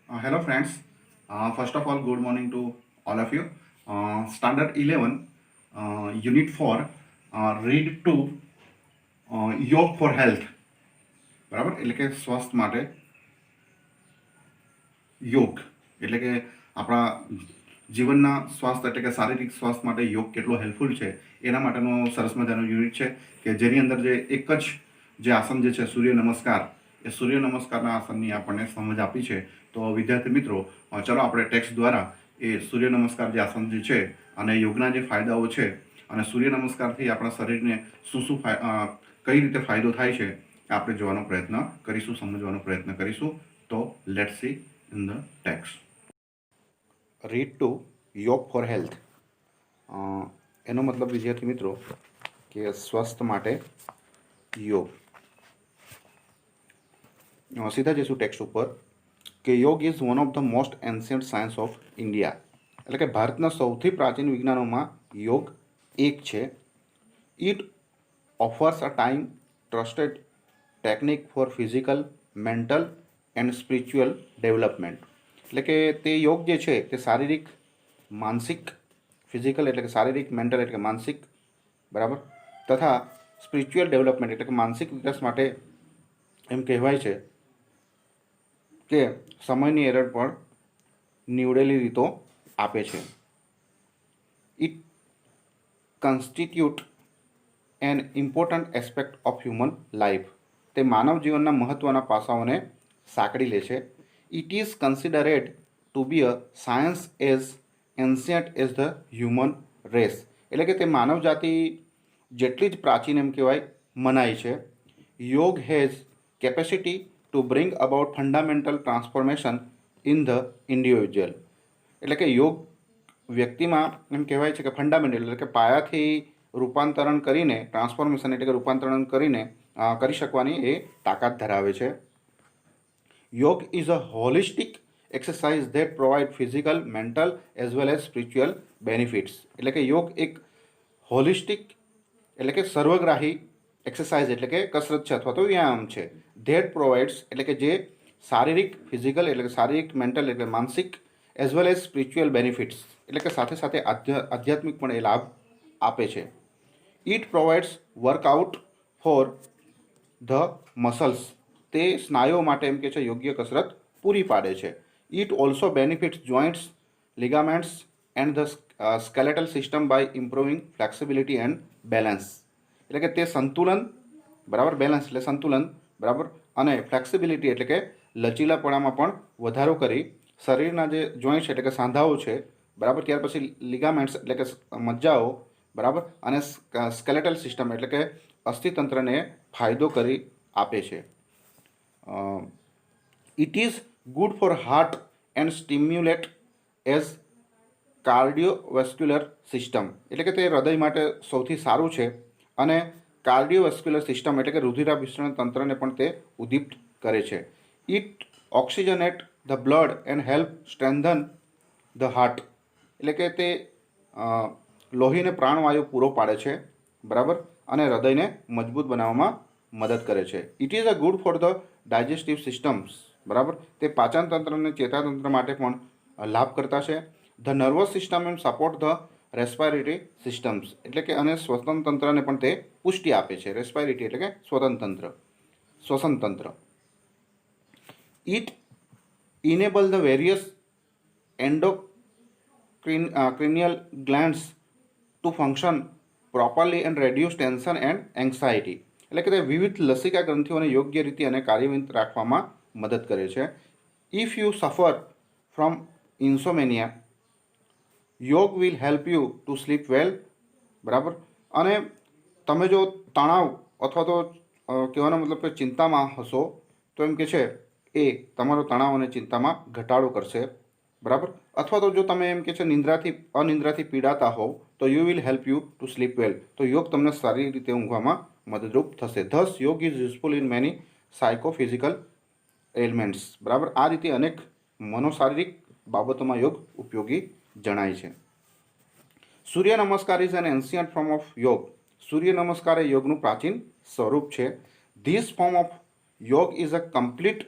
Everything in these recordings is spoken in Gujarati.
Hello friends. First of all, good morning to all of you. Standard 11, Unit 4, read to યોગ ફોર હેલ્થ, બરાબર, એટલે કે સ્વાસ્થ્ય માટે યોગ, એટલે કે આપણા જીવનના સ્વાસ્થ્ય એટલે કે શારીરિક સ્વાસ્થ્ય માટે યોગ કેટલો હેલ્પફુલ છે એના માટેનો સરસ મજાનો યુનિટ છે કે જેની અંદર જે એક જ જે આસન જે છે સૂર્ય નમસ્કાર, એ સૂર્ય નમસ્કારના આસનની આપણને સમજ આપી છે. તો વિદ્યાર્થી મિત્રો, ચલો આપણે ટેક્સ્ટ દ્વારા એ સૂર્ય નમસ્કાર જે આસન જે છે અને યોગના જે ફાયદાઓ છે અને સૂર્ય નમસ્કારથી આપણા શરીરને શું શું કઈ રીતે ફાયદો થાય છે એ આપણે જોવાનો પ્રયત્ન કરીશું, સમજવાનો પ્રયત્ન કરીશું. તો let's see in the text. Read to yoga for health. એનો મતલબ વિદ્યાર્થી મિત્રો કે સ્વસ્થ માટે યોગ. સીધા જઈશું ટેક્સ્ટ ઉપર કે yoga is one of the most ancient science of India, એટલે કે ભારતના સૌથી પ્રાચીન વિજ્ઞાનોમાં યોગ એક છે. It offers a time trusted technique for physical, mental and spiritual development, એટલે કે તે યોગ જે છે તે શારીરિક, માનસિક, ફિઝિકલ એટલે કે શારીરિક, મેન્ટલ એટલે કે માનસિક, બરાબર, તથા સ્પિરિચ્યુઅલ ડેવલપમેન્ટ એટલે કે માનસિક વિકાસ માટે એમ કહેવાય છે કે સમયની એરર પર નીવડેલી રીતો આપે છે. It constitute an important aspect of human life, તે માનવ જીવનના મહત્ત્વના પાસાઓને સાંકળી લે છે. It is considered to be a science as ancient as the human race, એટલે કે તે માનવ જાતિ જેટલી જ પ્રાચીન એમ કહેવાય મનાય છે. યોગ has capacity to bring about fundamental transformation in the individual, એટલે કે યોગ વ્યક્તિમાં એમ કહેવાય છે કે ફંડામેન્ટલ એટલે કે પાયાથી રૂપાંતરણ કરીને, ટ્રાન્સફોર્મેશન એટલે કે રૂપાંતરણ કરીને કરી શકવાની એ તાકાત ધરાવે છે. યોગ is a holistic exercise that provide physical, mental as well as spiritual benefits, એટલે કે યોગ એક હોલિસ્ટિક એટલે કે સર્વગ્રાહી એક્સરસાઇઝ એટલે કે કસરત છે અથવા તો વ્યાયામ છે. ધેટ પ્રોવાઇડ્સ એટલે કે જે શારીરિક, ફિઝિકલ એટલે કે શારીરિક, મેન્ટલ એટલે માનસિક, as well as spiritual benefits એટલે કે સાથે સાથે આધ્યાત્મિક પણ એ લાભ આપે છે. It provides workout for the muscles, તે સ્નાયુઓ માટે એમ કે છે યોગ્ય કસરત પૂરી પાડે છે. It also benefits joints, ligaments and the skeletal system by improving flexibility and balance, એટલે કે તે સંતુલન, બરાબર, બેલેન્સ એટલે સંતુલન, બરાબર, અને ફ્લેક્સિબિલિટી એટલે કે લચીલાપણામાં પણ વધારો કરી શરીરના જે જોઈન્ટ્સ એટલે કે સાંધાઓ છે, બરાબર, ત્યાર પછી લિગામેન્ટ્સ એટલે કે મજ્જાઓ, બરાબર, અને સ્કેલેટલ સિસ્ટમ એટલે કે અસ્થિતંત્રને ફાયદો કરી આપે છે. It is good for heart and stimulate as cardiovascular system, એટલે કે તે હૃદય માટે સૌથી સારું છે અને કાર્ડિયોવેસ્ક્યુલર સિસ્ટમ એટલે કે રુધિરાભિસરણ તંત્રને પણ તે ઉદ્દીપ્ત કરે છે. It oxygenate the blood and help strengthen the heart, એટલે કે તે લોહીને પ્રાણવાયુ પૂરો પાડે છે, બરાબર, અને હૃદયને મજબૂત બનાવવામાં મદદ કરે છે. It is a good for the digestive systems, બરાબર, તે પાચન તંત્ર અને ચેતાતંત્ર માટે પણ લાભ કરતા છે. The nervous system and support the respiratory systems, એટલે કે અને શ્વસન તંત્રને પણ તે પુષ્ટિ આપે છે. રેસ્પાયરેટરી એટલે કે શ્વસન તંત્ર. It enable the various endocrinal glands to function properly and reduce tension and anxiety, એટલે કે તે વિવિધ લસિકા ગ્રંથિઓને યોગ્ય રીતે અને કાર્યરત રાખવામાં મદદ કરે છે. If you suffer from insomnia, yoga will help you to sleep well, બરાબર, અને તમે જો તણાવ અથવા તો કહેવાનો મતલબ કે ચિંતામાં હશો તો એમ કે છે એ તમારો તણાવ અને ચિંતામાં ઘટાડો કરશે, બરાબર, અથવા તો જો તમે એમ કે છે અનિંદ્રાથી પીડાતા હોવ તો you will help you to sleep well, તો યોગ તમને સારી રીતે ઊંઘવામાં મદદરૂપ થશે. Thus yoga is useful in many psychophysical elements, બરાબર, આ રીતે અનેક મનોશારીરિક બાબતોમાં યોગ ઉપયોગી જણાય છે. સૂર્ય નમસ્કાર is an ancient form of યોગ, સૂર્ય નમસ્કાર એ યોગનું પ્રાચીન સ્વરૂપ છે. ધીસ ફોર્મ ઓફ યોગ is a complete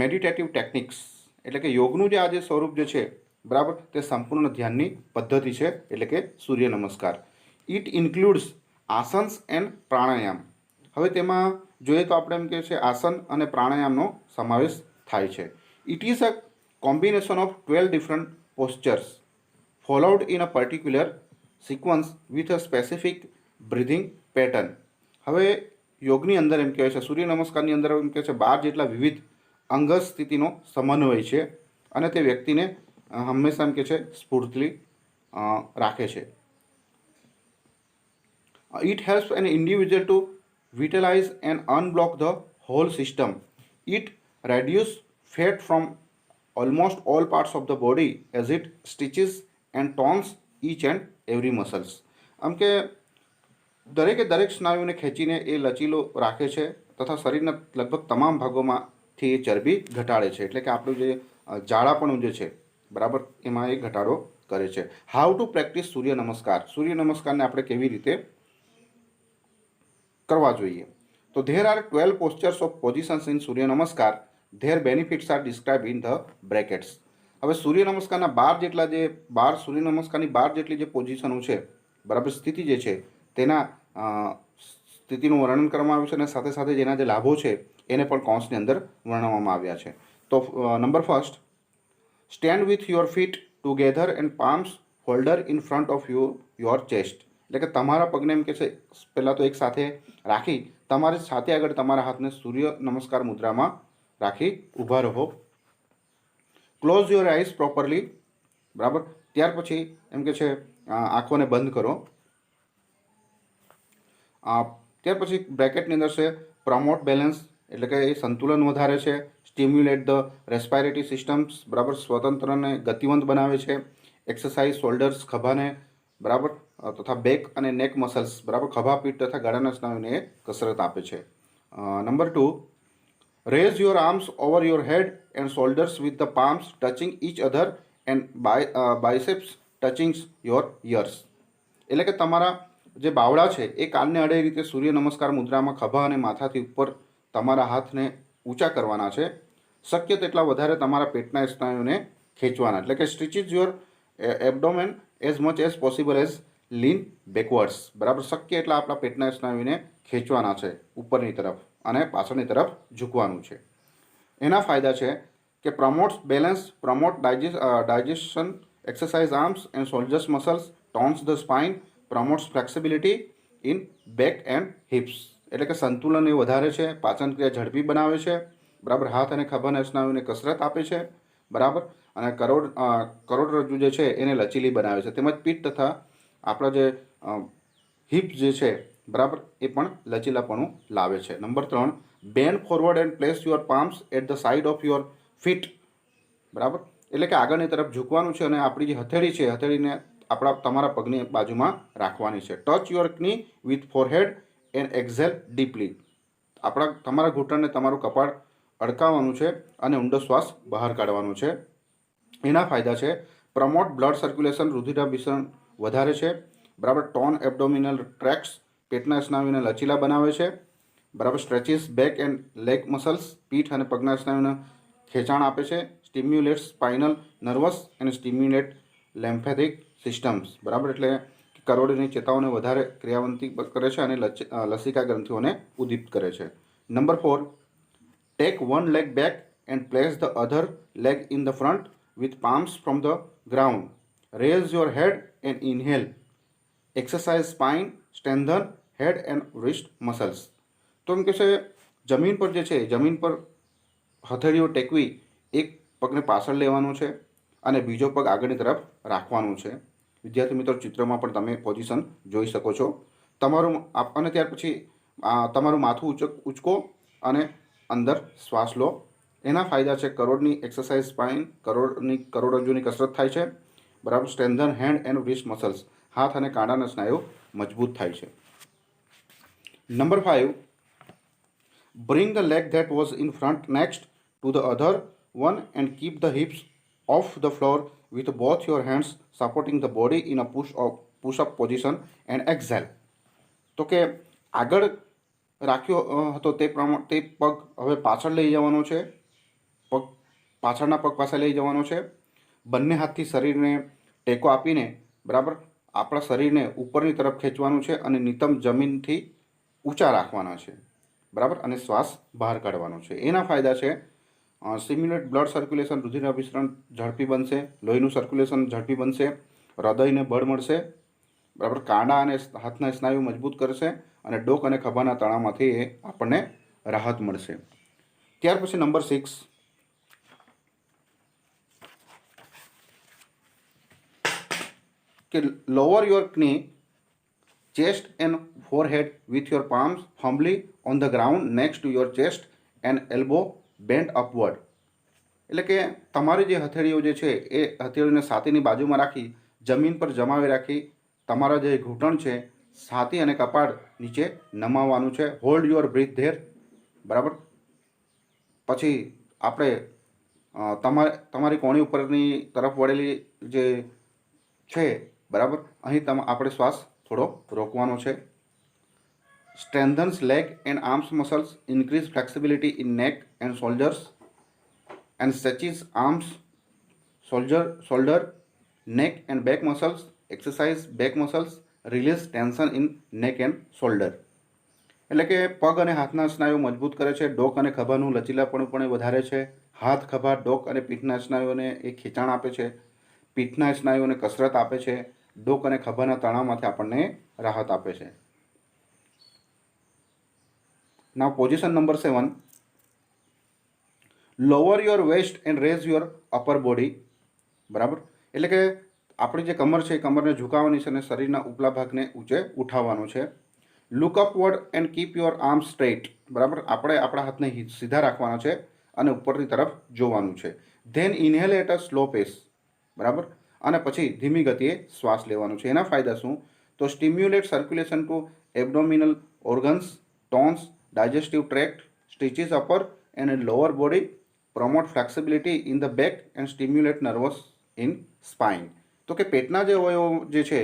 meditative techniques, એટલે કે યોગનું જે આ જે સ્વરૂપ જે છે બરાબર તે સંપૂર્ણ ધ્યાનની પદ્ધતિ છે એટલે કે સૂર્ય નમસ્કાર. ઇટ ઇન્ક્લુડ્સ આસન્સ એન્ડ પ્રાણાયામ. હવે તેમાં જોઈએ તો આપણે એમ કે છે આસન અને પ્રાણાયામનો સમાવેશ થાય છે. It is a combination of 12 different postures followed in a particular sequence with a specific breathing pattern. હવે યોગની અંદર એમ કહેવાય છે સૂર્ય નમસ્કારની અંદર એમ કહે છે 12 જેટલા વિવિધ અંગ સ્થિતિનો સમન્વય છે અને તે વ્યક્તિને હંમેશા એમ કે છે સ્ફૂર્તિ રાખે છે. It helps an individual to vitalize and unblock the whole system. It reduces fat from almost all parts of the body as it stitches and tones each and every muscles. આમ કે દરેકે દરેક સ્નાયુને ખેંચીને એ લચીલો રાખે છે તથા શરીરના લગભગ તમામ ભાગોમાંથી એ ચરબી ઘટાડે છે. એટલે કે આપણું જે જાડાપણું જે છે બરાબર એમાં એ ઘટાડો કરે છે. હાઉ ટુ પ્રેક્ટિસ સૂર્ય નમસ્કાર. સૂર્ય નમસ્કારને આપણે કેવી રીતે કરવા જોઈએ? તો there are 12 postures of positions in Surya Namaskar. There benefits are describe in the brackets. હવે સૂર્ય નમસ્કારના 12 જેટલા જે 12 સૂર્ય નમસ્કારની 12 જેટલી જે પોઝિશનો છે બરાબર સ્થિતિ જે છે તેના સ્થિતિનું વર્ણન કરવામાં આવ્યું છે અને સાથે સાથે જેના જે લાભો છે એને પણ કૌંસની અંદર વર્ણવવામાં આવ્યા છે. તો number first, stand with your feet together and palms holder in front of your chest. એટલે કે તમારા પગને એમ કે છે પહેલાં તો એક સાથે રાખી તમારી છાતી આગળ તમારા હાથને સૂર્ય નમસ્કાર મુદ્રામાં રાખી ઊભા રહો. Close your eyes properly. બરાબર. ત્યાર પછી એમ કે છે આંખોને બંધ કરો. ત્યાર પછી બ્રેકેટની અંદર છે પ્રમોટ બેલેન્સ એટલે કે એ સંતુલન વધારે છે. સ્ટિમ્યુલેટ ધ રેસ્પાયરેટરી સિસ્ટમ્સ બરાબર સ્વતંત્રને ગતિવંત બનાવે છે. એક્સરસાઇઝ શોલ્ડર્સ ખભાને બરાબર તથા બેક અને નેક મસલ્સ બરાબર ખભા પીઠ તથા ગળાના સ્નાયુને કસરત આપે છે. Number 2, raise your arms over your head and shoulders with the palms touching each other and biceps touching your ears. એટલે કે તમારા જે બાવડા છે એ કાનને અડે રીતે સૂર્ય નમસ્કાર મુદ્રામાં ખભા અને માથાથી ઉપર તમારા હાથને ઊંચા કરવાના છે. શક્ય તેટલા વધારે તમારા પેટના સ્નાયુને ખેંચવાના. એટલે કે stretches your abdomen as much as possible as lean backwards. બરાબર શક્ય એટલા આપણા પેટના સ્નાયુને ખેંચવાના છે ઉપરની તરફ અને પાછળની તરફ ઝૂકવાનું છે. એના ફાયદા છે કે promotes balance, promote digestion, exercise arms and shoulders muscles, tones the spine, promotes flexibility in back and hips. એટલે કે સંતુલન એ વધારે છે, પાચન ક્રિયા ઝડપી બનાવે છે બરાબર, હાથ અને ખભાના સ્નાયુને કસરત આપે છે બરાબર, અને કરોડરજ્જુ જે છે એને લચીલી બનાવે છે. તેમજ પીઠ તથા આપણા જે હિપ જે છે બરાબર એ પણ લચીલાપણું લાવે છે. Number 3, bend forward and place your palms at the side of your feet. બરાબર એટલે કે આગળની તરફ ઝૂકવાનું છે અને આપણી જે હથેળી છે હથેળીને તમારા પગની બાજુમાં રાખવાની છે. Touch your knee with forehead and exhale deeply. તમારા ઘૂંટણને તમારું કપાળ અડકાવવાનું છે અને ઊંડો શ્વાસ બહાર કાઢવાનો છે. એના ફાયદા છે પ્રમોટ બ્લડ સર્ક્યુલેશન, રુધિરાભિસરણ વધારે છે બરાબર, ટોન એબડોમિનલ ટ્રેક્ટ્સ પેટના સ્નાયુને લચીલા બનાવે છે બરાબર, સ્ટ્રેચિસ બેક એન્ડ લેગ મસલ્સ પીઠ અને પગના સ્નાયુને ખેંચાણ આપે છે. સ્ટિમ્યુલેટ સ્પાઇનલ નર્વસ અને સ્ટિમ્યુલેટ લેમ્ફેટિક સિસ્ટમ્સ. બરાબર એટલે કરોડની ચેતાઓને વધારે ક્રિયાવંતી કરે છે અને લસિકા ગ્રંથિઓને ઉદ્દીપ્ત કરે છે. Number 4, take one leg back and place the other leg in the front with palms from the ground. Raise your head and inhale. Exercise spine, strengthen head and wrist muscles. તો એમ કે છે જમીન પર જે છે જમીન પર હથેળીઓ ટેકવી, એક પગને પાછળ લેવાનો છે અને બીજો પગ આગળની તરફ રાખવાનો છે. વિદ્યાર્થી મિત્રો ચિત્રમાં પણ તમે પોઝિશન જોઈ શકો છો. તમારું અને ત્યાર પછી તમારું માથું ઉચકો અને અંદર શ્વાસ લો. એના ફાયદા છે કરોડની એક્સરસાઇઝ સ્પાઇન, કરોડરજ્જુની કસરત થાય છે બરાબર, strengthen hand and wrist muscles હાથ અને કાંડાના સ્નાયુ મજબૂત થાય છે. Number 5, bring the leg that was in front next to the other one and keep the hips of the floor with both your hands supporting the body in a pushup position and exhale. તો કે આગળ રાખ્યો હતો તે પ્રમાણે તે પગ હવે પાછળ લઈ જવાનો છે. પગ પાછળના પગ પાસે લઈ જવાનો છે, બંને હાથથી શરીરને ટેકો આપીને બરાબર આપણા શરીરને ઉપરની તરફ ખેંચવાનું છે અને નિતંબ જમીનથી ઊંચા રાખવાના છે બરાબર, અને શ્વાસ બહાર કાઢવાનો છે. એના ફાયદા છે સ્ટિમ્યુલેટ બ્લડ સર્ક્યુલેશન, રુધિર અભિસરણ ઝડપી બનશે, લોહીનું સર્ક્યુલેશન ઝડપી બનશે, હૃદયને બળ મળશે બરાબર, કાંડા અને હાથના સ્નાયુ મજબૂત કરશે અને ડોક અને ખભાના તણાવમાંથી એ આપણને રાહત મળશે. ત્યાર પછી નંબર 6 કે lower your knee, chest and forehead with your palms firmly on the ground next to your chest and elbow bent upward. એટલે કે તમારી જે હથેળીઓ જે છે એ હથેળીને છાતીની બાજુમાં રાખી જમીન પર જમાવી રાખી તમારા જે ઘૂંટણ છે છાતી અને કપાળ નીચે નમાવવાનું છે. હોલ્ડ યોર બ્રીથ ધેર બરાબર. પછી આપણે તમારી કોણી ઉપરની તરફ વળેલી જે છે બરાબર, અહીં આપણે શ્વાસ થોડો રોકવાનો છે. Strengthens leg and arms muscles, increase flexibility in neck and shoulders and stretches arms, shoulder, neck and back muscles, exercise back muscles, release tension in neck and shoulder. એટલે કે પગ અને હાથના સ્નાયુઓ મજબૂત કરે છે, ડોક અને ખભાનું લચીલાપણું પણ વધારે છે, હાથ, ખભા, ડોક અને પીઠના સ્નાયુઓને એ ખેંચાણ આપે છે, પીઠના સ્નાયુઓને કસરત આપે છે, ડોક અને ખભાના તણાવમાંથી આપણને રાહત આપે છે. Now position number 7, lower your waist and raise your upper body બરાબર. એટલે કે આપણી જે કમર છે એ કમરને ઝુકાવવાની છે અને શરીરના ઉપલા ભાગને ઊંચે ઉઠાવવાનો છે. Look upward and keep your arm straight બરાબર. આપણે આપણા હાથને સીધા રાખવાના છે અને ઉપરની તરફ જોવાનું છે. Then inhale at a slow pace બરાબર, અને પછી ધીમી ગતિએ શ્વાસ લેવાનો છે. એના ફાયદા શું? તો stimulate circulation to abdominal organs, tones digestive tract, stretches upper and lower body, promote flexibility in the back and stimulate nerves in spine. તો કે પેટના જે અવયવો જે છે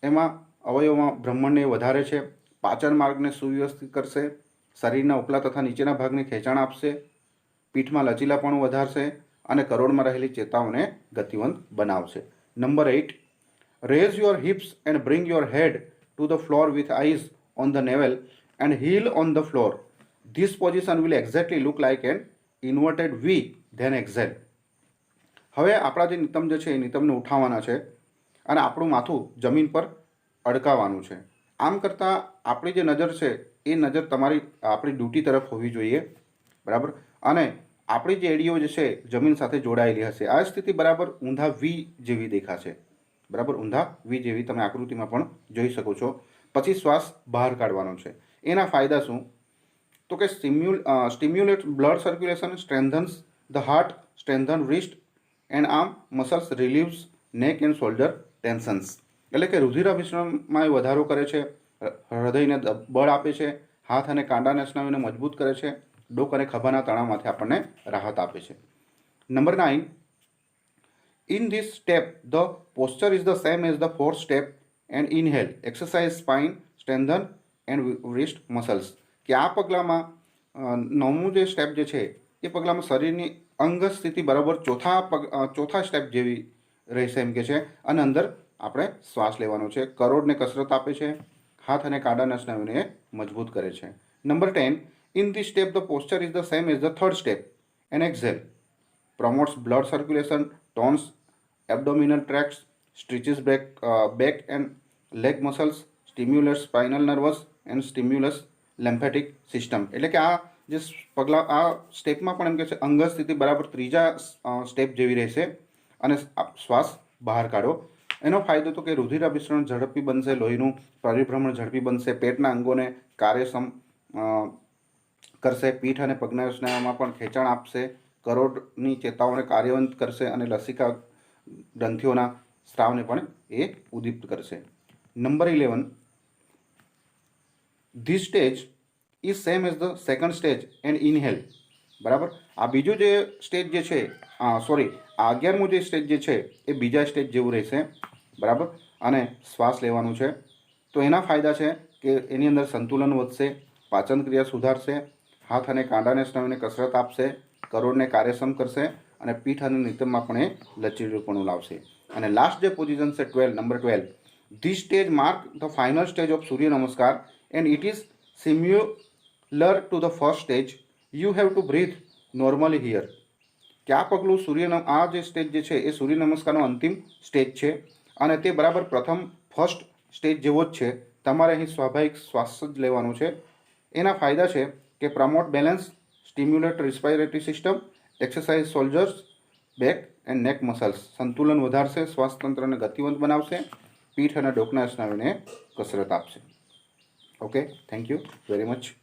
એમાં અવયવોમાં બ્રહ્માંડને વધારે છે, પાચન માર્ગને સુવ્યવસ્થિત કરશે, શરીરના ઉપલા તથા નીચેના ભાગને ખેંચાણ આપશે, પીઠમાં લચીલાપણું વધારશે અને કરોડમાં રહેલી ચેતાઓને ગતિવંત બનાવશે. Number 8, raise your hips and bring your head to the floor with eyes on the navel and heel on the floor. This position will exactly look like an inverted V. Then exhale. હવે આપણા જે નિતંબ જે છે એ નિતંબને ઉઠાવવાના છે અને આપણું માથું જમીન પર અડકાવવાનું છે. આમ કરતાં આપણી જે નજર છે એ નજર આપણી ડ્યુટી તરફ હોવી જોઈએ બરાબર, અને આપણી જે એડીઓ જે છે જમીન સાથે જોડાયેલી હશે. આ સ્થિતિ બરાબર ઊંધા વી જેવી દેખાશે બરાબર, ઊંધા વી જેવી તમે આકૃતિમાં પણ જોઈ શકો છો. પછી શ્વાસ બહાર કાઢવાનો છે. એના ફાયદા શું? તો કે stimulate blood circulation, strengthens the heart, strengthen wrist and arm muscles, relieves neck and shoulder ટેન્શન્સ. એટલે કે રુધિર અભિસરણમાં વધારો કરે છે, હૃદયને બળ આપે છે, હાથ અને કાંડાના સ્નાયુને મજબૂત કરે છે, ડોક અને ખભાના તણાવમાંથી આપણને રાહત આપે છે. Number 9, in this step the posture is the same as the fourth step and inhale exercise spine, strengthen and wrist muscles. કે આ પગલામાં 9મું જે સ્ટેપ જે છે એ પગલામાં શરીરની અંગ સ્થિતિ બરાબર ચોથા સ્ટેપ જેવી રહેશે એમ કે છે, અને અંદર આપણે શ્વાસ લેવાનો છે, કરોડને કસરત આપે છે, હાથ અને કાંડાના સ્નાયુને મજબૂત કરે છે. Number 10, in this step the posture is the same as the third step and exhale promotes blood circulation, tones abdominal tracts, stretches back and leg muscles, stimulates spinal nervous and stimulates lymphatic system. એટલે કે આ જે આ સ્ટેપમાં પણ એમ કે છે અંગ સ્થિતિ બરાબર ત્રીજા સ્ટેપ જેવી રહેશે અને શ્વાસ બહાર કાઢો. એનો ફાયદો તો કે રુધિર અભિસરણ ઝડપી બનશે, લોહીનું પરિભ્રમણ ઝડપી બનશે, પેટના અંગોને કાર્યક્ષમ કરશે, પીઠ અને પગના સ્નાયુમાં પણ ખેંચાણ આપશે, કરોડની ચેતાઓને કાર્યવંત કરશે અને લસિકા ગ્રંથિઓના સ્રાવને પણ એ ઉદ્દીપ્ત કરશે. Number 11, this stage is same as the second stage and inhale બરાબર. આ બીજું જે સ્ટેજ જે છે આ 11મું જે સ્ટેજ જે છે એ બીજા સ્ટેજ જેવું રહેશે બરાબર, અને શ્વાસ લેવાનું છે. તો એના ફાયદા છે કે એની અંદર સંતુલન વધશે, પાચન ક્રિયા સુધારશે, હાથ અને કાંડાને સ્નાયુને કસરત આપશે, કરોડને કાર્યક્ષમ કરશે અને પીઠ અને નિતંબમાં પણ એ લચીલુપણું લાવશે. અને લાસ્ટ જે પોઝિશન છે 12, number 12, this stage mark the final stage of Surya Namaskar and it is similar to the first stage. You have to breathe normally here. કે આ પગલું આ જે સ્ટેજ જે છે એ સૂર્ય નમસ્કારનો અંતિમ સ્ટેજ છે અને તે બરાબર ફર્સ્ટ સ્ટેજ જેવો જ છે. તમારે અહીં સ્વાભાવિક શ્વાસ જ લેવાનો છે. એના ફાયદા છે કે promote balance, stimulate respiratory system, exercise shoulders, back and neck muscles. સંતુલન વધારશે, શ્વાસતંત્રને ગતિવંત બનાવશે, પીઠ અને ડોકના સ્નાયુને કસરત આપશે. Okay, thank you very much.